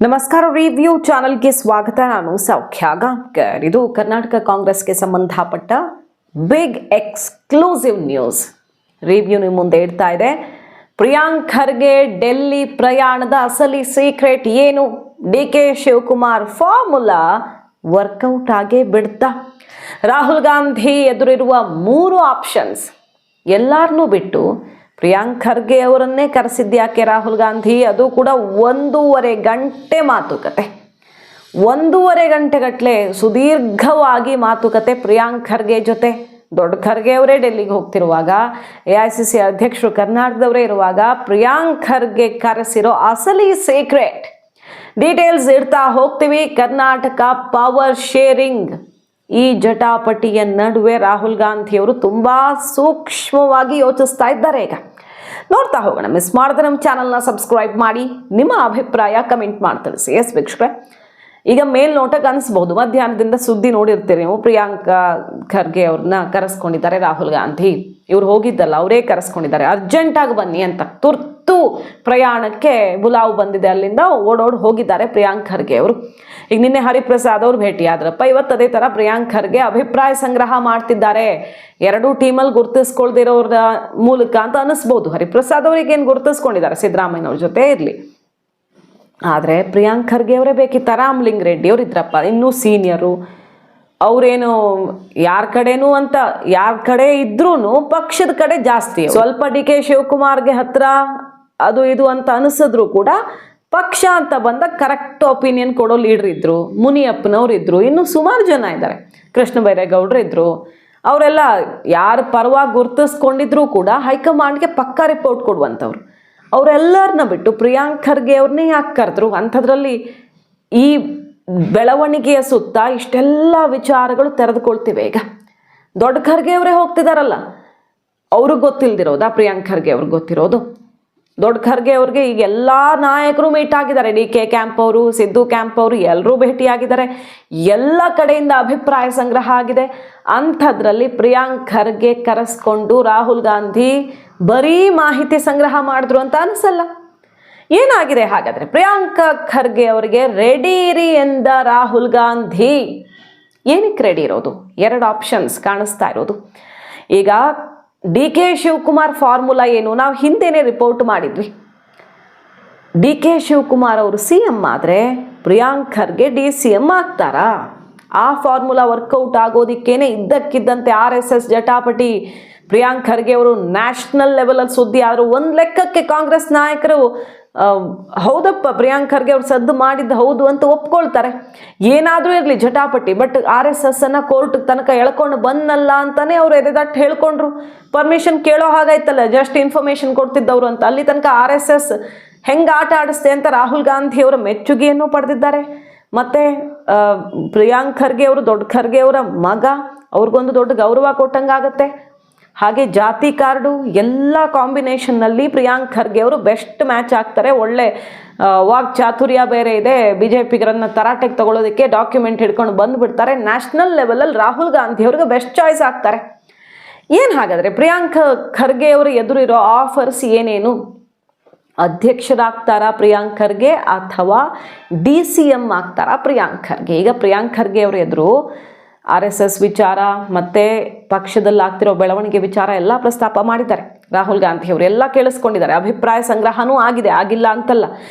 ನಮಸ್ಕಾರ. ರಿವ್ಯೂ ಚಾನೆಲ್ಗೆ ಸ್ವಾಗತ. ನಾನು ಸೌಖ್ಯ ಗಾಂವ್ಕರ್. ಇದು ಕರ್ನಾಟಕ ಕಾಂಗ್ರೆಸ್ಗೆ ಸಂಬಂಧಪಟ್ಟ ಬಿಗ್ ಎಕ್ಸ್ಕ್ಲೂಸಿವ್ ನ್ಯೂಸ್ ರಿವ್ಯೂ ನಿಮ್ಮ ಮುಂದೆ ಇಡ್ತಾ ಇದೆ. ಪ್ರಿಯಾಂಕ್ ಖರ್ಗೆ ಡೆಲ್ಲಿ ಪ್ರಯಾಣದ ಅಸಲಿ ಸೀಕ್ರೆಟ್ ಏನು? ಡಿ.ಕೆ. ಶಿವಕುಮಾರ್ ಫಾರ್ಮುಲಾ ವರ್ಕೌಟ್ ಆಗೇ ಬಿಡ್ತಾ? ರಾಹುಲ್ ಗಾಂಧಿ ಎದುರಿರುವ 3 ಆಪ್ಷನ್ಸ್ ಎಲ್ಲರನ್ನೂ ಬಿಟ್ಟು ಪ್ರಿಯಾಂಕ್ ಖರ್ಗೆ ಅವರನ್ನೇ ಕರೆಸಿದ್ಯಾಕೆ ರಾಹುಲ್ ಗಾಂಧಿ? ಅದು ಕೂಡ 1.5 ಗಂಟೆ ಮಾತುಕತೆ. 1.5 ಗಂಟೆಗಟ್ಟಲೆ ಸುದೀರ್ಘವಾಗಿ ಮಾತುಕತೆ ಪ್ರಿಯಾಂಕ್ ಖರ್ಗೆ ಜೊತೆ. ದೊಡ್ಡ ಖರ್ಗೆ ಅವರೇ ಡೆಲ್ಲಿಗೆ ಹೋಗ್ತಿರುವಾಗ, AICC ಅಧ್ಯಕ್ಷರು ಕರ್ನಾಟಕದವರೇ ಇರುವಾಗ ಪ್ರಿಯಾಂಕ್ ಖರ್ಗೆ ಕರೆಸಿರೋ ಅಸಲಿ ಸೀಕ್ರೆಟ್ ಡೀಟೇಲ್ಸ್ ಇಡ್ತಾ ಹೋಗ್ತೀವಿ. ಕರ್ನಾಟಕ ಪವರ್ ಶೇರಿಂಗ್, ಈ ಜಟಾಪಟಿಯ ನಡುವೆ ರಾಹುಲ್ ಗಾಂಧಿಯವರು ತುಂಬ ಸೂಕ್ಷ್ಮವಾಗಿ ಯೋಚಿಸ್ತಾ ಇದ್ದಾರೆ. ಈಗ ನೋಡ್ತಾ ಹೋಗೋಣ. ಮಿಸ್ ಮಾಡಿದ್ರೆ ನಮ್ಮ ಚಾನಲ್ನ ಸಬ್ಸ್ಕ್ರೈಬ್ ಮಾಡಿ, ನಿಮ್ಮ ಅಭಿಪ್ರಾಯ ಕಮೆಂಟ್ ಮಾಡಿ ತಿಳಿಸಿ. ಎಸ್ ವೀಕ್ಷಕರೇ, ಈಗ ಮೇಲ್ನೋಟಕ್ಕೆ ಅನಿಸ್ಬಹುದು, ಮಧ್ಯಾಹ್ನದಿಂದ ಸುದ್ದಿ ನೋಡಿರ್ತೀರಿ ನೀವು, ಪ್ರಿಯಾಂಕ್ ಖರ್ಗೆ ಅವ್ರನ್ನ ಕರೆಸ್ಕೊಂಡಿದ್ದಾರೆ ರಾಹುಲ್ ಗಾಂಧಿ. ಇವ್ರು ಹೋಗಿದ್ದಲ್ಲ, ಅವರೇ ಕರೆಸ್ಕೊಂಡಿದ್ದಾರೆ. ಅರ್ಜೆಂಟಾಗಿ ಬನ್ನಿ ಅಂತ ತುರ್ತು ಪ್ರಯಾಣಕ್ಕೆ ಬುಲಾವು ಬಂದಿದೆ, ಅಲ್ಲಿಂದ ಓಡೋಡಿ ಹೋಗಿದ್ದಾರೆ ಪ್ರಿಯಾಂಕ್ ಖರ್ಗೆ ಅವರು. ಈಗ ನಿನ್ನೆ ಹರಿಪ್ರಸಾದ್ ಅವ್ರು ಭೇಟಿ ಆದ್ರಪ್ಪ. ಇವತ್ತು ಅದೇ ಥರ ಪ್ರಿಯಾಂಕ್ ಖರ್ಗೆ ಅಭಿಪ್ರಾಯ ಸಂಗ್ರಹ ಮಾಡ್ತಿದ್ದಾರೆ. 2 ಟೀಮಲ್ಲಿ ಗುರುತಿಸ್ಕೊಳ್ದಿರೋರ ಮೂಲಕ ಅಂತ ಅನಿಸ್ಬೋದು. ಹರಿಪ್ರಸಾದ್ ಅವ್ರಿಗೇನು ಗುರುತಿಸ್ಕೊಂಡಿದ್ದಾರೆ, ಸಿದ್ದರಾಮಯ್ಯನವ್ರ ಜೊತೆ ಇರಲಿ. ಆದರೆ ಪ್ರಿಯಾಂಕ್ ಖರ್ಗೆ ಅವರೇ ಬೇಕಿತ್ತ? ರಾಮಲಿಂಗ್ ರೆಡ್ಡಿ ಅವ್ರು ಇದ್ರಪ್ಪ, ಇನ್ನೂ ಸೀನಿಯರು. ಅವರೇನು ಯಾರ ಕಡೆನೂ ಅಂತ, ಯಾರ ಕಡೆ ಇದ್ರೂ ಪಕ್ಷದ ಕಡೆ ಜಾಸ್ತಿ. ಸ್ವಲ್ಪ ಡಿ.ಕೆ. ಶಿವಕುಮಾರ್ಗೆ ಹತ್ರ ಅದು ಇದು ಅಂತ ಅನಿಸಿದ್ರು ಕೂಡ ಪಕ್ಷ ಅಂತ ಬಂದಾಗ ಕರೆಕ್ಟ್ ಒಪಿನಿಯನ್ ಕೊಡೋ ಲೀಡರ್ ಇದ್ರು. ಮುನಿಯಪ್ಪನವ್ರು ಇದ್ರು, ಇನ್ನು ಸುಮಾರು ಜನ ಇದ್ದಾರೆ. ಕೃಷ್ಣ ಬೈರೇಗೌಡರು ಇದ್ರು. ಅವರೆಲ್ಲ ಯಾರ ಪರವಾಗಿ ಗುರುತಿಸ್ಕೊಂಡಿದ್ರು ಕೂಡ ಹೈಕಮಾಂಡ್ಗೆ ಪಕ್ಕಾ ರಿಪೋರ್ಟ್ ಕೊಡುವಂಥವ್ರು. ಅವರೆಲ್ಲರನ್ನ ಬಿಟ್ಟು ಪ್ರಿಯಾಂಕ್ ಖರ್ಗೆ ಅವ್ರನ್ನೇ ಯಾಕೆ ಕರೆದ್ರು? ಅಂಥದ್ರಲ್ಲಿ ಈ ಬೆಳವಣಿಗೆಯ ಸುತ್ತ ಇಷ್ಟೆಲ್ಲ ವಿಚಾರಗಳು ತೆರೆದುಕೊಳ್ತಿವೆ. ಈಗ ದೊಡ್ಡ ಖರ್ಗೆ ಅವರೇ ಹೋಗ್ತಿದಾರಲ್ಲ, ಅವ್ರಿಗೆ ಗೊತ್ತಿಲ್ದಿರೋದಾ ಪ್ರಿಯಾಂಕ್ ಖರ್ಗೆ ಅವ್ರಿಗೆ ಗೊತ್ತಿರೋದು? ದೊಡ್ಡ ಖರ್ಗೆ ಅವ್ರಿಗೆ ಈಗ ಎಲ್ಲ ನಾಯಕರು ಮೀಟ್ ಆಗಿದ್ದಾರೆ. ಡಿ.ಕೆ. ಕ್ಯಾಂಪ್ ಅವರು, ಸಿದ್ದು ಕ್ಯಾಂಪ್ ಅವರು ಎಲ್ಲರೂ ಭೇಟಿಯಾಗಿದ್ದಾರೆ. ಎಲ್ಲ ಕಡೆಯಿಂದ ಅಭಿಪ್ರಾಯ ಸಂಗ್ರಹ ಆಗಿದೆ. ಅಂಥದ್ರಲ್ಲಿ ಪ್ರಿಯಾಂಕ್ ಖರ್ಗೆ ಕರೆಸ್ಕೊಂಡು ರಾಹುಲ್ ಗಾಂಧಿ ಬರೀ ಮಾಹಿತಿ ಸಂಗ್ರಹ ಮಾಡಿದ್ರು ಅಂತ ಅನಿಸಲ್ಲ. ಏನಾಗಿದೆ ಹಾಗಾದರೆ? ಪ್ರಿಯಾಂಕ್ ಖರ್ಗೆ ಅವರಿಗೆ ರೆಡಿ ಇರಿ ಎಂದ ರಾಹುಲ್ ಗಾಂಧಿ. ಏನಕ್ಕೆ ರೆಡಿ ಇರೋದು? 2 ಆಪ್ಷನ್ಸ್ ಕಾಣಿಸ್ತಾ ಇರೋದು. ಈಗ ಡಿ.ಕೆ. ಶಿವಕುಮಾರ್ ಫಾರ್ಮುಲಾ ಏನು? ನಾವು ಹಿಂದೆನೇ ರಿಪೋರ್ಟ್ ಮಾಡಿದ್ವಿ. ಡಿ.ಕೆ. ಶಿವಕುಮಾರ್ ಅವರು CM ಆದರೆ ಪ್ರಿಯಾಂಕ್ ಖರ್ಗೆ DCM ಆಗ್ತಾರಾ? ಆ ಫಾರ್ಮುಲಾ ವರ್ಕೌಟ್ ಆಗೋದಿಕ್ಕೇನೆ ಇದ್ದಕ್ಕಿದ್ದಂತೆ RSS ಜಟಾಪಟಿ ಪ್ರಿಯಾಂಕ್ ಖರ್ಗೆ ಅವರು ನ್ಯಾಷನಲ್ ಲೆವೆಲಲ್ಲಿ ಸುದ್ದಿ ಆದರು. ಒಂದು ಲೆಕ್ಕಕ್ಕೆ ಕಾಂಗ್ರೆಸ್ ನಾಯಕರು ಹೌದಪ್ಪ ಪ್ರಿಯಾಂಕ್ ಖರ್ಗೆ ಅವ್ರು ಸದ್ದು ಮಾಡಿದ್ದು ಹೌದು ಅಂತ ಒಪ್ಕೊಳ್ತಾರೆ. ಏನಾದರೂ ಇರಲಿ ಜಟಾಪಟಿ, ಬಟ್ RSS ಅನ್ನ ಕೋರ್ಟ್ ತನಕ ಎಳ್ಕೊಂಡು ಬಂದಲ್ಲ ಅಂತಾನೆ ಅವ್ರು ಎದೆದಟ್ಟು ಹೇಳ್ಕೊಂಡ್ರು. ಪರ್ಮಿಷನ್ ಕೇಳೋ ಹಾಗಾಯ್ತಲ್ಲ, ಜಸ್ಟ್ ಇನ್ಫಾರ್ಮೇಶನ್ ಕೊಡ್ತಿದ್ದವರು ಅಂತ. ಅಲ್ಲಿ ತನಕ RSS ಹೆಂಗೆ ಆಟ ಆಡಿಸ್ತೆ ಅಂತ ರಾಹುಲ್ ಗಾಂಧಿ ಅವರ ಮೆಚ್ಚುಗೆಯನ್ನು ಪಡೆದಿದ್ದಾರೆ. ಮತ್ತೆ ಪ್ರಿಯಾಂಕ್ ಖರ್ಗೆ ಅವರು ದೊಡ್ಡ ಖರ್ಗೆ ಅವರ ಮಗ, ಅವ್ರಿಗೊಂದು ದೊಡ್ಡ ಗೌರವ ಕೊಟ್ಟಂಗಾಗತ್ತೆ. ಹಾಗೆ ಜಾತಿ ಕಾರ್ಡು ಎಲ್ಲ ಕಾಂಬಿನೇಷನ್ನಲ್ಲಿ ಪ್ರಿಯಾಂಕ್ ಖರ್ಗೆ ಅವರು ಬೆಸ್ಟ್ ಮ್ಯಾಚ್ ಆಗ್ತಾರೆ. ಒಳ್ಳೆ ವಾಕ್ ಚಾತುರ್ಯ ಬೇರೆ ಇದೆ. BJPಗರನ್ನ ತರಾಟೆಗೆ ತಗೊಳ್ಳೋದಕ್ಕೆ ಡಾಕ್ಯುಮೆಂಟ್ ಹಿಡ್ಕೊಂಡು ಬಂದುಬಿಡ್ತಾರೆ. ನ್ಯಾಷನಲ್ ಲೆವೆಲಲ್ಲಿ ರಾಹುಲ್ ಗಾಂಧಿ ಅವ್ರಿಗೆ ಬೆಸ್ಟ್ ಚಾಯ್ಸ್ ಆಗ್ತಾರೆ. ಏನು ಹಾಗಾದರೆ ಪ್ರಿಯಾಂಕ್ ಖರ್ಗೆ ಅವರು ಎದುರಿರೋ ಆಫರ್ಸ್ ಏನೇನು? ಅಧ್ಯಕ್ಷರಾಗ್ತಾರಾ ಪ್ರಿಯಾಂಕ್ ಖರ್ಗೆ ಅಥವಾ DCM ಆಗ್ತಾರಾ ಪ್ರಿಯಾಂಕ್ ಖರ್ಗೆ? ಈಗ ಪ್ರಿಯಾಂಕ್ ಖರ್ಗೆ ಅವರು ಎದುರು RSS ವಿಚಾರ ಮತ್ತು ಪಕ್ಷದಲ್ಲಿ ಆಗ್ತಿರೋ ಬೆಳವಣಿಗೆ ವಿಚಾರ ಎಲ್ಲ ಪ್ರಸ್ತಾಪ ಮಾಡಿದ್ದಾರೆ ರಾಹುಲ್ ಗಾಂಧಿ ಅವರು. ಎಲ್ಲ ಕೇಳಿಸ್ಕೊಂಡಿದ್ದಾರೆ. ಅಭಿಪ್ರಾಯ ಸಂಗ್ರಹನೂ ಆಗಿದೆ, ಆಗಿಲ್ಲ ಅಂತಲ್ಲ.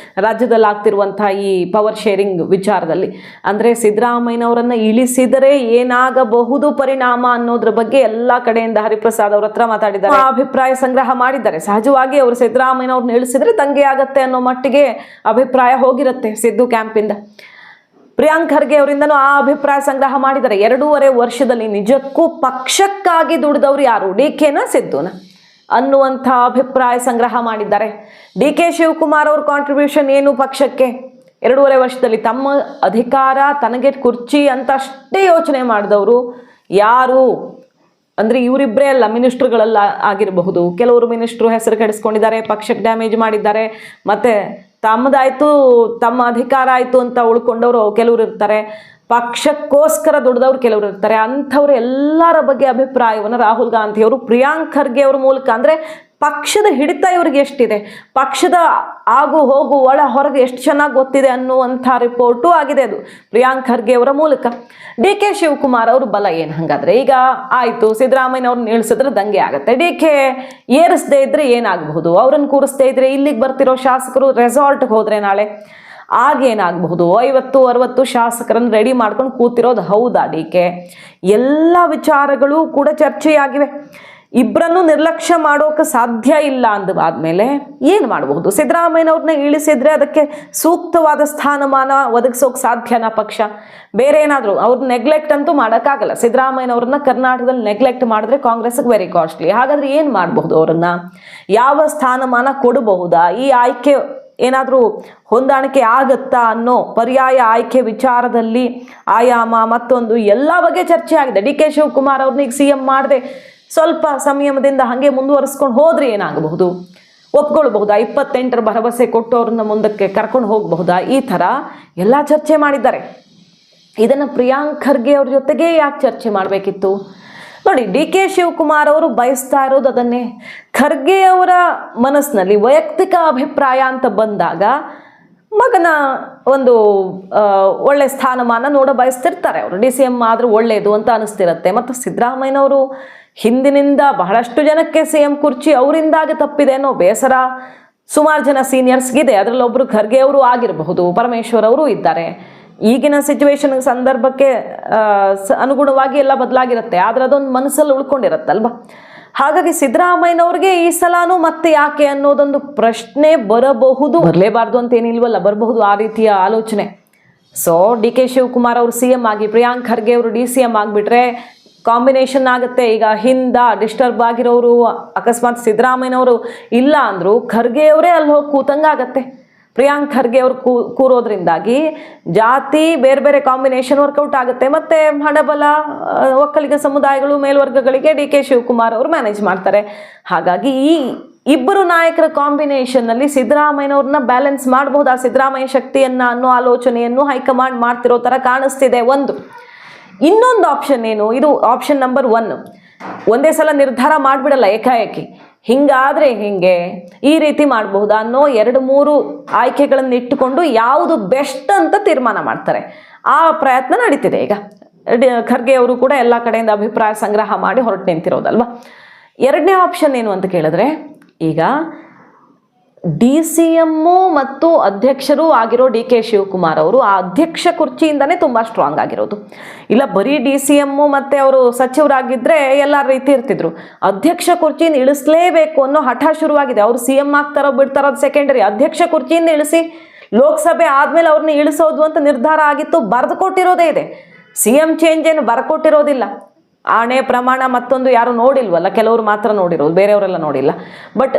ರಾಜ್ಯದಲ್ಲಿ ಆಗ್ತಿರುವಂಥ ಈ ಪವರ್ ಶೇರಿಂಗ್ ವಿಚಾರದಲ್ಲಿ ಅಂದರೆ ಸಿದ್ದರಾಮಯ್ಯನವರನ್ನು ಇಳಿಸಿದರೆ ಏನಾಗಬಹುದು ಪರಿಣಾಮ ಅನ್ನೋದ್ರ ಬಗ್ಗೆ ಎಲ್ಲ ಕಡೆಯಿಂದ ಹರಿಪ್ರಸಾದ್ ಅವ್ರ ಹತ್ರ ಮಾತಾಡಿದ್ದಾರೆ, ಅಭಿಪ್ರಾಯ ಸಂಗ್ರಹ ಮಾಡಿದ್ದಾರೆ. ಸಹಜವಾಗಿ ಅವರು ಸಿದ್ದರಾಮಯ್ಯನವ್ರನ್ನ ಇಳಿಸಿದ್ರೆ ದಂಗೆ ಆಗತ್ತೆ ಅನ್ನೋ ಮಟ್ಟಿಗೆ ಅಭಿಪ್ರಾಯ ಹೋಗಿರುತ್ತೆ ಸಿದ್ದು ಕ್ಯಾಂಪಿಂದ. ಪ್ರಿಯಾಂಕ್ ಖರ್ಗೆ ಅವರಿಂದನೂ ಆ ಅಭಿಪ್ರಾಯ ಸಂಗ್ರಹ ಮಾಡಿದ್ದಾರೆ. 2.5 ವರ್ಷದಲ್ಲಿ ನಿಜಕ್ಕೂ ಪಕ್ಷಕ್ಕಾಗಿ ದುಡಿದವರು ಯಾರು, ಡಿ.ಕೆ.ನ ಸಿದ್ದುನ ಅನ್ನುವಂಥ ಅಭಿಪ್ರಾಯ ಸಂಗ್ರಹ ಮಾಡಿದ್ದಾರೆ. ಡಿ.ಕೆ. ಶಿವಕುಮಾರ್ ಅವ್ರ ಕಾಂಟ್ರಿಬ್ಯೂಷನ್ ಏನು ಪಕ್ಷಕ್ಕೆ? 2.5 ವರ್ಷದಲ್ಲಿ ತಮ್ಮ ಅಧಿಕಾರ, ತನಗೆ ಕುರ್ಚಿ ಅಂತ ಅಷ್ಟೇ ಯೋಚನೆ ಮಾಡಿದವರು ಯಾರು ಅಂದರೆ ಇವರಿಬ್ಬರೇ ಅಲ್ಲ, ಮಿನಿಸ್ಟ್ರುಗಳೆಲ್ಲ ಆಗಿರಬಹುದು. ಕೆಲವರು ಮಿನಿಸ್ಟ್ರು ಹೆಸರು ಕೆಡಿಸ್ಕೊಂಡಿದ್ದಾರೆ, ಪಕ್ಷಕ್ಕೆ ಡ್ಯಾಮೇಜ್ ಮಾಡಿದ್ದಾರೆ. ಮತ್ತು ತಮ್ಮದಾಯಿತು, ತಮ್ಮ ಅಧಿಕಾರ ಆಯಿತು ಅಂತ ಉಳ್ಕೊಂಡವರು ಕೆಲವರು ಇರ್ತಾರೆ. ಪಕ್ಷಕ್ಕೋಸ್ಕರ ದುಡಿದವ್ರು ಕೆಲವರು ಇರ್ತಾರೆ. ಅಂಥವ್ರು ಎಲ್ಲರ ಬಗ್ಗೆ ಅಭಿಪ್ರಾಯವನ್ನು ರಾಹುಲ್ ಗಾಂಧಿ ಅವರು ಪ್ರಿಯಾಂಕ್ ಖರ್ಗೆ ಅವ್ರ ಮೂಲಕ ಅಂದರೆ ಪಕ್ಷದ ಹಿಡಿತ ಇವ್ರಿಗೆ ಎಷ್ಟಿದೆ, ಪಕ್ಷದ ಆಗು ಹೋಗು ಒಳ ಹೊರಗೆ ಎಷ್ಟು ಚೆನ್ನಾಗಿ ಗೊತ್ತಿದೆ ಅನ್ನುವಂಥ ರಿಪೋರ್ಟು ಆಗಿದೆ ಅದು ಪ್ರಿಯಾಂಕ್ ಖರ್ಗೆ ಅವರ ಮೂಲಕ. ಡಿ ಕೆ ಶಿವಕುಮಾರ್ ಅವ್ರ ಬಲ ಏನು ಹಾಗಾದ್ರೆ? ಈಗ ಆಯಿತು, ಸಿದ್ದರಾಮಯ್ಯ ಅವ್ರನ್ನ ಇಳಿಸಿದ್ರೆ ದಂಗೆ ಆಗುತ್ತೆ, ಡಿ ಕೆ ಏರಿಸದೇ ಇದ್ರೆ ಏನಾಗಬಹುದು, ಅವ್ರನ್ನ ಕೂರಿಸದೇ ಇದ್ರೆ ಇಲ್ಲಿಗೆ ಬರ್ತಿರೋ ಶಾಸಕರು ರೆಸಾರ್ಟ್ಗೆ ಹೋದ್ರೆ ನಾಳೆ ಆಗೇನಾಗಬಹುದು, 50-60 ಶಾಸಕರನ್ನು ರೆಡಿ ಮಾಡ್ಕೊಂಡು ಕೂತಿರೋದು ಹೌದಾ ಡಿ ಕೆ? ಎಲ್ಲ ವಿಚಾರಗಳು ಕೂಡ ಚರ್ಚೆಯಾಗಿವೆ. ಇಬ್ಬರನ್ನು ನಿರ್ಲಕ್ಷ್ಯ ಮಾಡೋಕೆ ಸಾಧ್ಯ ಇಲ್ಲ ಅಂದಾದ್ಮೇಲೆ ಏನು ಮಾಡಬಹುದು? ಸಿದ್ದರಾಮಯ್ಯನವ್ರನ್ನ ಇಳಿಸಿದ್ರೆ ಅದಕ್ಕೆ ಸೂಕ್ತವಾದ ಸ್ಥಾನಮಾನ ಒದಗಿಸೋಕೆ ಸಾಧ್ಯನಾ ಪಕ್ಷ? ಬೇರೆ ಏನಾದರೂ ಅವ್ರನ್ನ ನೆಗ್ಲೆಕ್ಟ್ ಅಂತೂ ಮಾಡೋಕ್ಕಾಗಲ್ಲ. ಸಿದ್ದರಾಮಯ್ಯನವ್ರನ್ನ ಕರ್ನಾಟಕದಲ್ಲಿ ನೆಗ್ಲೆಕ್ಟ್ ಮಾಡಿದ್ರೆ ಕಾಂಗ್ರೆಸ್ಗೆ ವೆರಿ ಕಾಸ್ಟ್ಲಿ. ಹಾಗಾದ್ರೆ ಏನು ಮಾಡಬಹುದು? ಅವರನ್ನ ಯಾವ ಸ್ಥಾನಮಾನ ಕೊಡಬಹುದಾ? ಈ ಆಯ್ಕೆ ಏನಾದರೂ ಹೊಂದಾಣಿಕೆ ಆಗತ್ತಾ ಅನ್ನೋ ಪರ್ಯಾಯ ಆಯ್ಕೆ ವಿಚಾರದಲ್ಲಿ ಆಯಾಮ ಮತ್ತೊಂದು ಎಲ್ಲ ಬಗ್ಗೆ ಚರ್ಚೆ ಆಗಿದೆ. ಡಿ ಕೆ ಶಿವಕುಮಾರ್ ಅವ್ರನ್ನ ಈಗ CM ಮಾಡದೆ ಸ್ವಲ್ಪ ಸಂಯಮದಿಂದ ಹಾಗೆ ಮುಂದುವರಿಸ್ಕೊಂಡು ಹೋದ್ರೆ ಏನಾಗಬಹುದು? ಒಪ್ಕೊಳ್ಬಹುದಾ? 28ರ ಭರವಸೆ ಕೊಟ್ಟು ಅವ್ರನ್ನ ಮುಂದಕ್ಕೆ ಕರ್ಕೊಂಡು ಹೋಗಬಹುದಾ? ಈ ಥರ ಎಲ್ಲ ಚರ್ಚೆ ಮಾಡಿದ್ದಾರೆ. ಇದನ್ನು ಪ್ರಿಯಾಂಕ್ ಖರ್ಗೆ ಅವ್ರ ಜೊತೆಗೆ ಯಾಕೆ ಚರ್ಚೆ ಮಾಡಬೇಕಿತ್ತು? ನೋಡಿ, ಡಿ ಕೆ ಶಿವಕುಮಾರ್ ಅವರು ಬಯಸ್ತಾ ಇರೋದು ಅದನ್ನೇ. ಖರ್ಗೆ ಅವರ ಮನಸ್ಸಿನಲ್ಲಿ ವೈಯಕ್ತಿಕ ಅಭಿಪ್ರಾಯ ಅಂತ ಬಂದಾಗ ಮಗನ ಒಂದು ಒಳ್ಳೆ ಸ್ಥಾನಮಾನ ನೋಡ ಬಯಸ್ತಿರ್ತಾರೆ ಅವರು. DCM ಆದರೂ ಒಳ್ಳೆಯದು ಅಂತ ಅನಿಸ್ತಿರತ್ತೆ. ಮತ್ತು ಸಿದ್ದರಾಮಯ್ಯನವರು ಹಿಂದಿನಿಂದ ಬಹಳಷ್ಟು ಜನಕ್ಕೆ CM ಕುರ್ಚಿ ಅವರಿಂದಾಗಿ ತಪ್ಪಿದೆ ಅನ್ನೋ ಬೇಸರ ಸುಮಾರು ಜನ ಸೀನಿಯರ್ಸ್ಗಿದೆ. ಅದರಲ್ಲಿ ಒಬ್ಬರು ಖರ್ಗೆ ಅವರು ಆಗಿರಬಹುದು, ಪರಮೇಶ್ವರ್ ಅವರು ಇದ್ದಾರೆ. ಈಗಿನ ಸಿಚುವೇಶನ್ ಸಂದರ್ಭಕ್ಕೆ ಅನುಗುಣವಾಗಿ ಎಲ್ಲ ಬದಲಾಗಿರುತ್ತೆ, ಆದರೆ ಅದೊಂದು ಮನಸ್ಸಲ್ಲಿ ಉಳ್ಕೊಂಡಿರತ್ತಲ್ವ. ಹಾಗಾಗಿ ಸಿದ್ದರಾಮಯ್ಯನವ್ರಿಗೆ ಈ ಸಲಾನು ಮತ್ತೆ ಯಾಕೆ ಅನ್ನೋದೊಂದು ಪ್ರಶ್ನೆ ಬರಬಹುದು. ಬರಲೇಬಾರ್ದು ಅಂತ ಏನಿಲ್ವಲ್ಲ, ಬರಬಹುದು ಆ ರೀತಿಯ ಆಲೋಚನೆ. ಸೊ ಡಿ ಕೆ ಶಿವಕುಮಾರ್ ಅವರು CM ಆಗಿ ಪ್ರಿಯಾಂಕ್ ಖರ್ಗೆ ಅವರು DCM ಆಗಿಬಿಟ್ರೆ ಕಾಂಬಿನೇಷನ್ ಆಗುತ್ತೆ. ಈಗ ಹಿಂದ ಡಿಸ್ಟರ್ಬ್ ಆಗಿರೋರು ಅಕಸ್ಮಾತ್ ಸಿದ್ದರಾಮಯ್ಯನವರು ಇಲ್ಲ ಅಂದ್ರು ಖರ್ಗೆ ಅವರೇ ಅಲ್ಲಿ ಹೋಗಿ ಕೂತಂಗಾಗತ್ತೆ. ಪ್ರಿಯಾಂಕ್ ಖರ್ಗೆ ಅವರು ಕೂರೋದ್ರಿಂದಾಗಿ ಜಾತಿ ಬೇರೆ ಬೇರೆ ಕಾಂಬಿನೇಷನ್ ವರ್ಕೌಟ್ ಆಗುತ್ತೆ. ಮತ್ತು ಹಣಬಲ ಒಕ್ಕಲಿಗ ಸಮುದಾಯಗಳು ಮೇಲ್ವರ್ಗಗಳಿಗೆ ಡಿ ಕೆ ಶಿವಕುಮಾರ್ ಅವರು ಮ್ಯಾನೇಜ್ ಮಾಡ್ತಾರೆ. ಹಾಗಾಗಿ ಈ ಇಬ್ಬರು ನಾಯಕರ ಕಾಂಬಿನೇಷನ್ನಲ್ಲಿ ಸಿದ್ದರಾಮಯ್ಯನವ್ರನ್ನ ಬ್ಯಾಲೆನ್ಸ್ ಮಾಡಬಹುದು, ಆ ಸಿದ್ದರಾಮಯ್ಯ ಶಕ್ತಿಯನ್ನು ಅನ್ನೋ ಆಲೋಚನೆಯನ್ನು ಹೈಕಮಾಂಡ್ ಮಾಡ್ತಿರೋ ಥರ ಕಾಣಿಸ್ತಿದೆ. ಒಂದು ಇನ್ನೊಂದು ಆಪ್ಷನ್ ಏನು? ಇದು ಆಪ್ಷನ್ ನಂಬರ್ 1. ಒಂದೇ ಸಲ ನಿರ್ಧಾರ ಮಾಡಿಬಿಡಲ್ಲ ಏಕಾಏಕಿ, ಹಿಂಗಾದರೆ ಹಿಂಗೆ ಈ ರೀತಿ ಮಾಡಬಹುದಾ ಅನ್ನೋ 2-3 ಆಯ್ಕೆಗಳನ್ನು ಇಟ್ಟುಕೊಂಡು ಯಾವುದು ಬೆಸ್ಟ್ ಅಂತ ತೀರ್ಮಾನ ಮಾಡ್ತಾರೆ. ಆ ಪ್ರಯತ್ನ ನಡೀತಿದೆ ಈಗ. ಖರ್ಗೆ ಅವರು ಕೂಡ ಎಲ್ಲ ಕಡೆಯಿಂದ ಅಭಿಪ್ರಾಯ ಸಂಗ್ರಹ ಮಾಡಿ ಹೊರಟು ನಿಂತಿರೋದಲ್ವ. ಎರಡನೇ ಆಪ್ಷನ್ ಏನು ಅಂತ ಕೇಳಿದ್ರೆ, ಈಗ DCM ಮತ್ತು ಅಧ್ಯಕ್ಷರು ಆಗಿರೋ ಡಿ ಕೆ ಶಿವಕುಮಾರ್ ಅವರು ಆ ಅಧ್ಯಕ್ಷ ಕುರ್ಚಿಯಿಂದನೇ ತುಂಬ ಸ್ಟ್ರಾಂಗ್ ಆಗಿರೋದು. ಇಲ್ಲ ಬರೀ DCM ಮತ್ತು ಅವರು ಸಚಿವರಾಗಿದ್ದರೆ ಎಲ್ಲ ರೀತಿ ಇರ್ತಿದ್ರು. ಅಧ್ಯಕ್ಷ ಕುರ್ಚಿಯಿಂದ ಇಳಿಸಲೇಬೇಕು ಅನ್ನೋ ಹಠ ಶುರುವಾಗಿದೆ. ಅವರು CM ಆಗ್ತಾರೋ ಬಿಡ್ತಾರೋ ಅದು ಸೆಕೆಂಡರಿ. ಅಧ್ಯಕ್ಷ ಕುರ್ಚಿಯಿಂದ ಇಳಿಸಿ ಲೋಕಸಭೆ ಆದಮೇಲೆ ಅವ್ರನ್ನ ಇಳಿಸೋದು ಅಂತ ನಿರ್ಧಾರ ಆಗಿತ್ತು. ಬರೆದು ಕೊಟ್ಟಿರೋದೇ ಇದೆ. CM ಚೇಂಜ್ ಏನು ಬರ್ಕೊಟ್ಟಿರೋದಿಲ್ಲ. ಆಣೆ ಪ್ರಮಾಣ ಮತ್ತೊಂದು ಯಾರು ನೋಡಿಲ್ವಲ್ಲ, ಕೆಲವರು ಮಾತ್ರ ನೋಡಿರೋದು, ಬೇರೆಯವರೆಲ್ಲ ನೋಡಿಲ್ಲ. ಬಟ್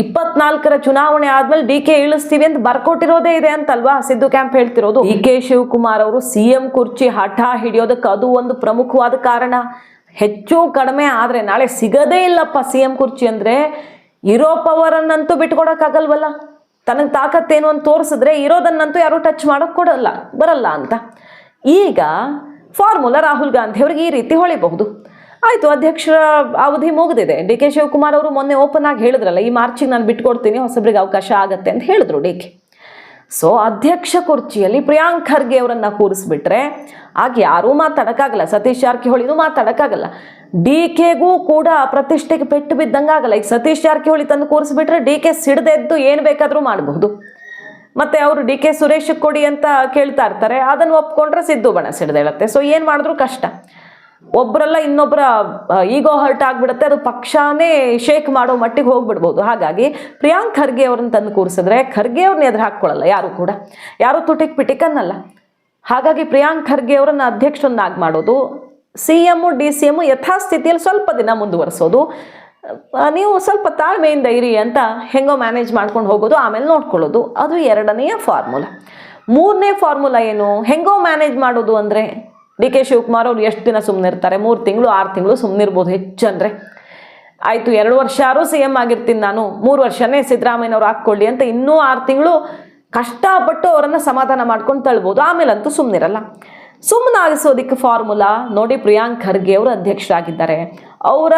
24ರ ಚುನಾವಣೆ ಆದ್ಮೇಲೆ DK ಇಳಿಸ್ತೀವಿ ಅಂತ ಬರ್ಕೊಟ್ಟಿರೋದೇ ಇದೆ ಅಂತಲ್ವಾ ಸಿದ್ದು ಕ್ಯಾಂಪ್ ಹೇಳ್ತಿರೋದು. ಡಿ ಕೆ ಶಿವಕುಮಾರ್ ಅವರು CM ಕುರ್ಚಿ ಹಠ ಹಿಡಿಯೋದಕ್ಕೆ ಅದು ಒಂದು ಪ್ರಮುಖವಾದ ಕಾರಣ. ಹೆಚ್ಚು ಕಡಿಮೆ ಆದರೆ ನಾಳೆ ಸಿಗದೇ ಇಲ್ಲಪ್ಪ CM ಕುರ್ಚಿ ಅಂದರೆ ಇರೋ ಪವರನ್ನಂತೂ ಬಿಟ್ಕೊಡೋಕ್ಕಾಗಲ್ವಲ್ಲ. ತನಗೆ ತಾಕತ್ತೇನು ಅಂತ ತೋರಿಸಿದ್ರೆ ಇರೋದನ್ನಂತೂ ಯಾರೂ ಟಚ್ ಮಾಡೋಕ್ಕೆ ಬರಲ್ಲ ಅಂತ. ಈಗ ಫಾರ್ಮುಲಾ ರಾಹುಲ್ ಗಾಂಧಿ ಅವ್ರಿಗೆ ಈ ರೀತಿ ಹೊಳಿಬಹುದು. ಆಯಿತು, ಅಧ್ಯಕ್ಷರ ಅವಧಿ ಮುಗಿದಿದೆ. ಡಿ ಕೆ ಶಿವಕುಮಾರ್ ಅವರು ಮೊನ್ನೆ ಓಪನ್ ಆಗಿ ಹೇಳಿದ್ರಲ್ಲ, ಈ ಮಾರ್ಚಿಗೆ ನಾನು ಬಿಟ್ಕೊಡ್ತೀನಿ, ಹೊಸಬ್ರಿಗೆ ಅವಕಾಶ ಆಗತ್ತೆ ಅಂತ ಹೇಳಿದ್ರು DK. ಸೊ ಅಧ್ಯಕ್ಷ ಕುರ್ಚಿಯಲ್ಲಿ ಪ್ರಿಯಾಂಕ್ ಖರ್ಗೆ ಅವರನ್ನು ಕೂರಿಸ್ಬಿಟ್ರೆ ಆಗ ಯಾರೂ ಮಾತಾಡೋಕ್ಕಾಗಲ್ಲ. ಸತೀಶ್ ಜಾರಕಿಹೊಳಿನೂ ಮಾತಾಡೋಕ್ಕಾಗಲ್ಲ. DKಗೂ ಕೂಡ ಪ್ರತಿಷ್ಠೆಗೆ ಪೆಟ್ಟು ಬಿದ್ದಂಗಾಗಲ್ಲ. ಈಗ ಸತೀಶ್ ಜಾರಕಿಹೊಳಿ ತಂದು ಕೂರಿಸ್ಬಿಟ್ರೆ DK ಸಿಡ್ದೆದ್ದು ಏನು ಬೇಕಾದರೂ ಮಾಡಬಹುದು. ಮತ್ತು ಅವರು DK ಸುರೇಶ್ ಕೊಡಿ ಅಂತ ಕೇಳ್ತಾ ಇರ್ತಾರೆ, ಅದನ್ನು ಒಪ್ಕೊಂಡ್ರೆ ಸಿದ್ದು ಬಣ ಸಿಡ್ದೇಳತ್ತೆ. ಸೊ ಏನು ಮಾಡಿದ್ರು ಕಷ್ಟ. ಒಬ್ಬರಲ್ಲ ಇನ್ನೊಬ್ಬರ ಈಗೋ ಹರ್ಟ್ ಆಗಿಬಿಡುತ್ತೆ, ಅದು ಪಕ್ಷನೇ ಶೇಕ್ ಮಾಡೋ ಮಟ್ಟಿಗೆ ಹೋಗ್ಬಿಡ್ಬೋದು. ಹಾಗಾಗಿ ಪ್ರಿಯಾಂಕ್ ಖರ್ಗೆ ಅವ್ರನ್ನ ತಂದು ಕೂರಿಸಿದ್ರೆ ಖರ್ಗೆ ಅವ್ರನ್ನ ಎದುರು ಹಾಕ್ಕೊಳ್ಳಲ್ಲ ಯಾರು ಕೂಡ, ಯಾರು ತುಟಿಕ್ ಪಿಟಿಕ್ ಅನ್ನಲ್ಲ. ಹಾಗಾಗಿ ಪ್ರಿಯಾಂಕ್ ಖರ್ಗೆ ಅವರನ್ನ ಅಧ್ಯಕ್ಷರನ್ನಾಗಿ ಮಾಡೋದು, CM DCM ಯಥಾಸ್ಥಿತಿಯಲ್ಲಿ ಸ್ವಲ್ಪ ದಿನ ಮುಂದುವರಿಸೋದು, ನೀವು ಸ್ವಲ್ಪ ತಾಳ್ಮೆಯಿಂದ ಇರಿ ಅಂತ ಹೆಂಗೋ ಮ್ಯಾನೇಜ್ ಮಾಡ್ಕೊಂಡು ಹೋಗೋದು, ಆಮೇಲೆ ನೋಡ್ಕೊಳ್ಳೋದು. ಅದು ಎರಡನೆಯ ಫಾರ್ಮುಲಾ. ಮೂರನೇ ಫಾರ್ಮುಲಾ ಏನು? ಹೆಂಗೋ ಮ್ಯಾನೇಜ್ ಮಾಡೋದು ಅಂದರೆ ಡಿ ಕೆ ಶಿವಕುಮಾರ್ ಅವ್ರು ಎಷ್ಟು ದಿನ ಸುಮ್ಮನೆ ಇರ್ತಾರೆ? 3 ತಿಂಗಳು 6 ತಿಂಗಳು ಸುಮ್ಮನಿರ್ಬೋದು ಹೆಚ್ಚಂದರೆ. ಆಯಿತು, 2 ವರ್ಷ ಆದರೂ CM ಆಗಿರ್ತೀನಿ ನಾನು, 3 ವರ್ಷನೇ ಸಿದ್ದರಾಮಯ್ಯನವ್ರು ಹಾಕ್ಕೊಳ್ಳಿ ಅಂತ ಇನ್ನೂ 6 ತಿಂಗಳು ಕಷ್ಟಪಟ್ಟು ಅವರನ್ನು ಸಮಾಧಾನ ಮಾಡ್ಕೊಂಡು ತಳ್ಬೋದು. ಆಮೇಲಂತೂ ಸುಮ್ಮನಿರಲ್ಲ. ಸುಮ್ಮನಾಗಿಸೋದಕ್ಕೆ ಫಾರ್ಮುಲಾ ನೋಡಿ, ಪ್ರಿಯಾಂಕ್ ಖರ್ಗೆ ಅವರು ಅಧ್ಯಕ್ಷರಾಗಿದ್ದಾರೆ. ಅವರ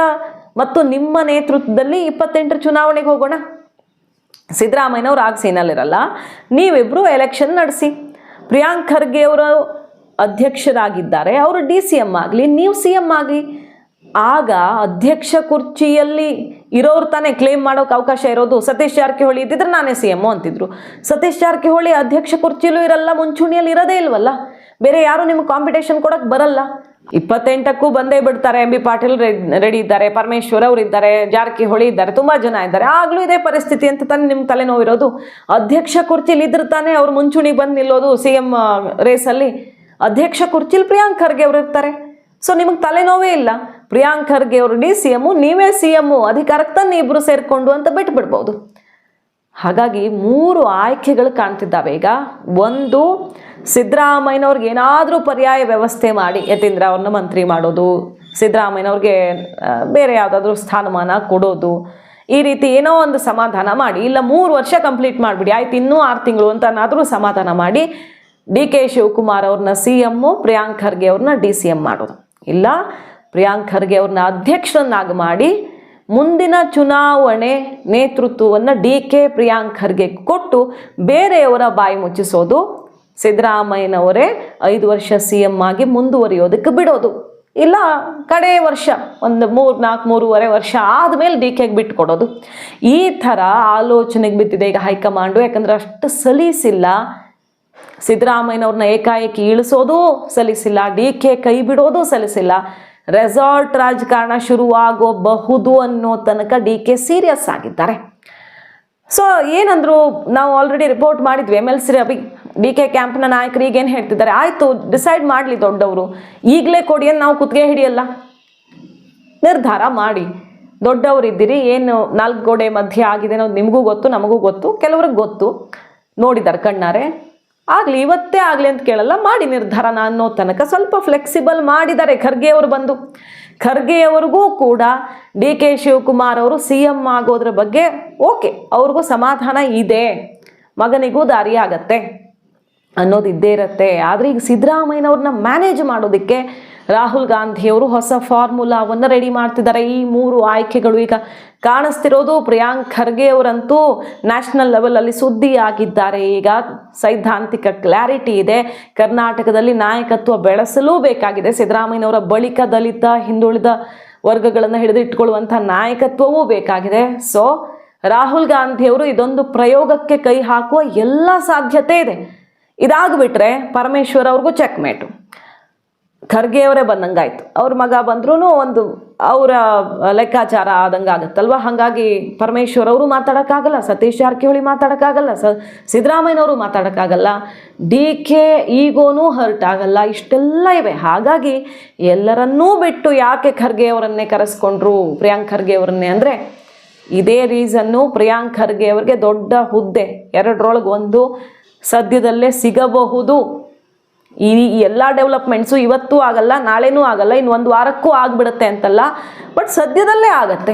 ಮತ್ತು ನಿಮ್ಮ ನೇತೃತ್ವದಲ್ಲಿ 28 ಚುನಾವಣೆಗೆ ಹೋಗೋಣ. ಸಿದ್ದರಾಮಯ್ಯನವ್ರು ಆಗ ಸೀನಲ್ಲಿರಲ್ಲ, ನೀವಿಬ್ಬರು ಎಲೆಕ್ಷನ್ ನಡೆಸಿ. ಪ್ರಿಯಾಂಕ್ ಖರ್ಗೆ ಅವರು ಅಧ್ಯಕ್ಷರಾಗಿದ್ದಾರೆ, ಅವರು DCM ಆಗಲಿ, ನೀವು CM ಆಗಲಿ. ಆಗ ಅಧ್ಯಕ್ಷ ಕುರ್ಚಿಯಲ್ಲಿ ಇರೋರು ತಾನೇ ಕ್ಲೇಮ್ ಮಾಡೋಕೆ ಅವಕಾಶ ಇರೋದು. ಸತೀಶ್ ಜಾರಕಿಹೊಳಿ ಇದ್ದಿದ್ರೆ ನಾನೇ CM ಅಂತಿದ್ರು. ಸತೀಶ್ ಜಾರಕಿಹೊಳಿ ಅಧ್ಯಕ್ಷ ಕುರ್ಚಿಯಲ್ಲೂ ಇರಲ್ಲ, ಮುಂಚೂಣಿಯಲ್ಲಿ ಇರೋದೇ ಇಲ್ವಲ್ಲ. ಬೇರೆ ಯಾರು ನಿಮ್ಗೆ ಕಾಂಪಿಟೇಷನ್ ಕೊಡಕ್ಕೆ ಬರಲ್ಲ. 28ಕ್ಕೂ ಬಂದೇ ಬಿಡ್ತಾರೆ. MB ಪಾಟೀಲ್ ರೆಡಿ ಇದ್ದಾರೆ, ಪರಮೇಶ್ವರ್ ಅವರು ಇದ್ದಾರೆ, ಜಾರಕಿಹೊಳಿ ಇದ್ದಾರೆ, ತುಂಬಾ ಜನ ಇದ್ದಾರೆ. ಆಗ್ಲೂ ಇದೇ ಪರಿಸ್ಥಿತಿ ಅಂತ ತಾನೇ ನಿಮ್ಗೆ ತಲೆನೋವಿರೋದು. ಅಧ್ಯಕ್ಷ ಕುರ್ಚಿಲಿ ಇದ್ರೆ ತಾನೇ ಅವ್ರು ಮುಂಚೂಣಿಗೆ ಬಂದು ನಿಲ್ಲೋದು. CM ರೇಸಲ್ಲಿ ಅಧ್ಯಕ್ಷ ಕುರ್ಚಿಲಿ ಪ್ರಿಯಾಂಕ್ ಖರ್ಗೆ ಅವರು ಇರ್ತಾರೆ. ಸೊ ನಿಮಗೆ ತಲೆನೋವೇ ಇಲ್ಲ. ಪ್ರಿಯಾಂಕ್ ಖರ್ಗೆ ಅವರು DCM, ನೀವೇ CM, ಅಧಿಕಾರಕ್ಕೆ ತಾನೇ ಇಬ್ರು ಸೇರ್ಕೊಂಡು ಅಂತ ಬಿಟ್ಬಿಡ್ಬೋದು. ಹಾಗಾಗಿ 3 ಆಯ್ಕೆಗಳು ಕಾಣ್ತಿದ್ದಾವೆ ಈಗ. ಒಂದು, ಸಿದ್ದರಾಮಯ್ಯನವ್ರಿಗೆ ಏನಾದರೂ ಪರ್ಯಾಯ ವ್ಯವಸ್ಥೆ ಮಾಡಿ ಯತೀಂದ್ರ ಅವ್ರನ್ನ ಮಂತ್ರಿ ಮಾಡೋದು, ಸಿದ್ದರಾಮಯ್ಯನವ್ರಿಗೆ ಬೇರೆ ಯಾವುದಾದ್ರೂ ಸ್ಥಾನಮಾನ ಕೊಡೋದು, ಈ ರೀತಿ ಏನೋ ಒಂದು ಸಮಾಧಾನ ಮಾಡಿ. ಇಲ್ಲ 3 ವರ್ಷ ಕಂಪ್ಲೀಟ್ ಮಾಡಿಬಿಡಿ, ಆಯ್ತು ಇನ್ನೂ 6 ತಿಂಗಳು ಅಂತನಾದರೂ ಸಮಾಧಾನ ಮಾಡಿ DK ಶಿವಕುಮಾರ್ ಅವ್ರನ್ನ CM, ಪ್ರಿಯಾಂಕ್ ಖರ್ಗೆ ಅವ್ರನ್ನ DCM ಮಾಡೋದು. ಇಲ್ಲ ಪ್ರಿಯಾಂಕ್ ಖರ್ಗೆ ಅವ್ರನ್ನ ಅಧ್ಯಕ್ಷರನ್ನಾಗಿ ಮಾಡಿ ಮುಂದಿನ ಚುನಾವಣೆ ನೇತೃತ್ವವನ್ನು DK ಪ್ರಿಯಾಂಕ್ ಖರ್ಗೆ ಕೊಟ್ಟು ಬೇರೆಯವರ ಬಾಯಿ ಮುಚ್ಚಿಸೋದು. ಸಿದ್ದರಾಮಯ್ಯನವರೇ 5 ವರ್ಷ CM ಆಗಿ ಮುಂದುವರಿಯೋದಕ್ಕೆ ಬಿಡೋದು. ಇಲ್ಲ ಕಡೆ ವರ್ಷ ಒಂದು 3-4-3.5 ವರ್ಷ ಆದಮೇಲೆ DKಗೆ ಬಿಟ್ಕೊಡೋದು. ಈ ಥರ ಆಲೋಚನೆಗೆ ಬಿದ್ದಿದೆ ಈಗ ಹೈಕಮಾಂಡು. ಯಾಕಂದರೆ ಅಷ್ಟು ಸಲೀಸಿಲ್ಲ. ಸಿದ್ದರಾಮಯ್ಯನವ್ರನ್ನ ಏಕಾಏಕಿ ಇಳಿಸೋದು ಸಲಿಸಿಲ್ಲ, DK ಕೈ ಬಿಡೋದು ಸಲಿಸಿಲ್ಲ. ರೆಸಾರ್ಟ್ ರಾಜಕಾರಣ ಶುರುವಾಗಬಹುದು ಅನ್ನೋ ತನಕ DK ಸೀರಿಯಸ್ ಆಗಿದ್ದಾರೆ. ಸೊ ಏನಂದ್ರು, ನಾವು ಆಲ್ರೆಡಿ ರಿಪೋರ್ಟ್ ಮಾಡಿದ್ವಿ. MLC ರವಿ DK ಕ್ಯಾಂಪ್ನ ನಾಯಕರು ಈಗೇನು ಹೇಳ್ತಿದ್ದಾರೆ, ಆಯಿತು ಡಿಸೈಡ್ ಮಾಡಲಿ ದೊಡ್ಡವರು, ಈಗಲೇ ಕೊಡಿ ಅಂತ ನಾವು ಕುತ್ತಿಗೆ ಹಿಡಿಯಲ್ಲ, ನಿರ್ಧಾರ ಮಾಡಿ. ದೊಡ್ಡವರಿದ್ದೀರಿ, ಏನು 4 ಗೋಡೆ ಮಧ್ಯೆ ಆಗಿದೆ ಅನ್ನೋದು ನಿಮಗೂ ಗೊತ್ತು, ನಮಗೂ ಗೊತ್ತು, ಕೆಲವ್ರಿಗೆ ಗೊತ್ತು, ನೋಡಿದ್ದಾರೆ ಕಣ್ಣಾರೆ. ಆಗಲಿ, ಇವತ್ತೇ ಆಗಲಿ ಅಂತ ಕೇಳಲ್ಲ, ಮಾಡಿ ನಿರ್ಧಾರ ಅನ್ನೋ ತನಕ ಸ್ವಲ್ಪ ಫ್ಲೆಕ್ಸಿಬಲ್ ಮಾಡಿದ್ದಾರೆ ಖರ್ಗೆ ಅವರು ಬಂದು. ಖರ್ಗೆಯವರಿಗೂ ಕೂಡ DK ಶಿವಕುಮಾರ್ ಅವರು CM ಆಗೋದ್ರ ಬಗ್ಗೆ ಓಕೆ, ಅವ್ರಿಗೂ ಸಮಾಧಾನ ಇದೆ, ಮಗನಿಗೂ ದಾರಿ ಆಗತ್ತೆ ಅನ್ನೋದು ಇದ್ದೇ ಇರುತ್ತೆ. ಆದರೆ ಈಗ ಸಿದ್ದರಾಮಯ್ಯನವ್ರನ್ನ ಮ್ಯಾನೇಜ್ ಮಾಡೋದಕ್ಕೆ ರಾಹುಲ್ ಗಾಂಧಿಯವರು ಹೊಸ ಫಾರ್ಮುಲಾವನ್ನು ರೆಡಿ ಮಾಡ್ತಿದ್ದಾರೆ. ಈ 3 ಆಯ್ಕೆಗಳು ಈಗ ಕಾಣಿಸ್ತಿರೋದು. ಪ್ರಿಯಾಂಕ್ ಖರ್ಗೆ ಅವರಂತೂ ನ್ಯಾಷನಲ್ ಲೆವೆಲಲ್ಲಿ ಸುದ್ದಿ ಆಗಿದ್ದಾರೆ. ಈಗ ಸೈದ್ಧಾಂತಿಕ ಕ್ಲಾರಿಟಿ ಇದೆ. ಕರ್ನಾಟಕದಲ್ಲಿ ನಾಯಕತ್ವ ಬೆಳೆಸಲೂ ಬೇಕಾಗಿದೆ. ಸಿದ್ದರಾಮಯ್ಯನವರ ಬಳಿಕ ದಲಿತ, ಹಿಂದುಳಿದ ವರ್ಗಗಳನ್ನು ಹಿಡಿದಿಟ್ಕೊಳ್ಳುವಂಥ ನಾಯಕತ್ವವೂ ಬೇಕಾಗಿದೆ. ಸೊ ರಾಹುಲ್ ಗಾಂಧಿಯವರು ಇದೊಂದು ಪ್ರಯೋಗಕ್ಕೆ ಕೈ ಹಾಕುವ ಎಲ್ಲ ಸಾಧ್ಯತೆ ಇದೆ. ಇದಾಗ್ಬಿಟ್ರೆ ಪರಮೇಶ್ವರ್ ಅವ್ರಿಗೂ ಚೆಕ್ಮೇಟು. ಖರ್ಗೆ ಅವರೇ ಬಂದಂಗಾಯ್ತು, ಅವ್ರ ಮಗ ಬಂದ್ರೂ ಒಂದು ಅವರ ಲೆಕ್ಕಾಚಾರ ಆದಂಗೆ ಆಗುತ್ತಲ್ವ. ಹಾಗಾಗಿ ಪರಮೇಶ್ವರ್ ಅವರು ಮಾತಾಡೋಕ್ಕಾಗಲ್ಲ, ಸತೀಶ್ ಜಾರಕಿಹೊಳಿ ಮಾತಾಡೋಕ್ಕಾಗಲ್ಲ, ಸಿದ್ದರಾಮಯ್ಯನವರು ಮಾತಾಡೋಕ್ಕಾಗಲ್ಲ, DK ಈಗೋನೂ ಹರ್ಟ್ ಆಗಲ್ಲ. ಇಷ್ಟೆಲ್ಲ ಇವೆ. ಹಾಗಾಗಿ ಎಲ್ಲರನ್ನೂ ಬಿಟ್ಟು ಯಾಕೆ ಖರ್ಗೆ ಅವರನ್ನೇ ಕರೆಸ್ಕೊಂಡ್ರು, ಪ್ರಿಯಾಂಕ್ ಖರ್ಗೆ ಅವರನ್ನೇ ಅಂದರೆ ಇದೇ ರೀಸನ್ನು. ಪ್ರಿಯಾಂಕ್ ಖರ್ಗೆ ಅವರಿಗೆ ದೊಡ್ಡ ಹುದ್ದೆ 2ರೊಳಗೆ 1 ಸದ್ಯದಲ್ಲೇ ಸಿಗಬಹುದು. ಈ ಎಲ್ಲ ಡೆವಲಪ್ಮೆಂಟ್ಸು ಇವತ್ತೂ ಆಗಲ್ಲ, ನಾಳೆನೂ ಆಗಲ್ಲ, ಇನ್ನು 1 ವಾರಕ್ಕೂ ಆಗಿಬಿಡುತ್ತೆ ಅಂತಲ್ಲ, ಬಟ್ ಸದ್ಯದಲ್ಲೇ ಆಗತ್ತೆ.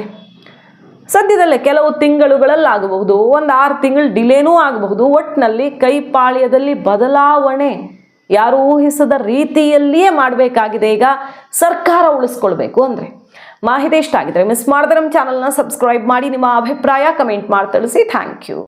ಸದ್ಯದಲ್ಲೇ ಕೆಲವು ತಿಂಗಳುಗಳಲ್ಲಿ ಆಗಬಹುದು, 6 ತಿಂಗಳು ಡಿಲೇನೂ ಆಗಬಹುದು. ಒಟ್ಟಿನಲ್ಲಿ ಕೈಪಾಳ್ಯದಲ್ಲಿ ಬದಲಾವಣೆ ಯಾರು ಊಹಿಸದ ರೀತಿಯಲ್ಲಿಯೇ ಮಾಡಬೇಕಾಗಿದೆ ಈಗ ಸರ್ಕಾರ ಉಳಿಸ್ಕೊಳ್ಬೇಕು ಅಂದರೆ. ಮಾಹಿತಿ ಇಷ್ಟ ಆಗಿದ್ರೆ ಮಿಸ್ ಮಾಡಿದ್ರೆ ನಮ್ಮ ಚಾನಲ್ನ ಸಬ್ಸ್ಕ್ರೈಬ್ ಮಾಡಿ, ನಿಮ್ಮ ಅಭಿಪ್ರಾಯ ಕಮೆಂಟ್ ಮಾಡಿ ತಿಳಿಸಿ. Thank you.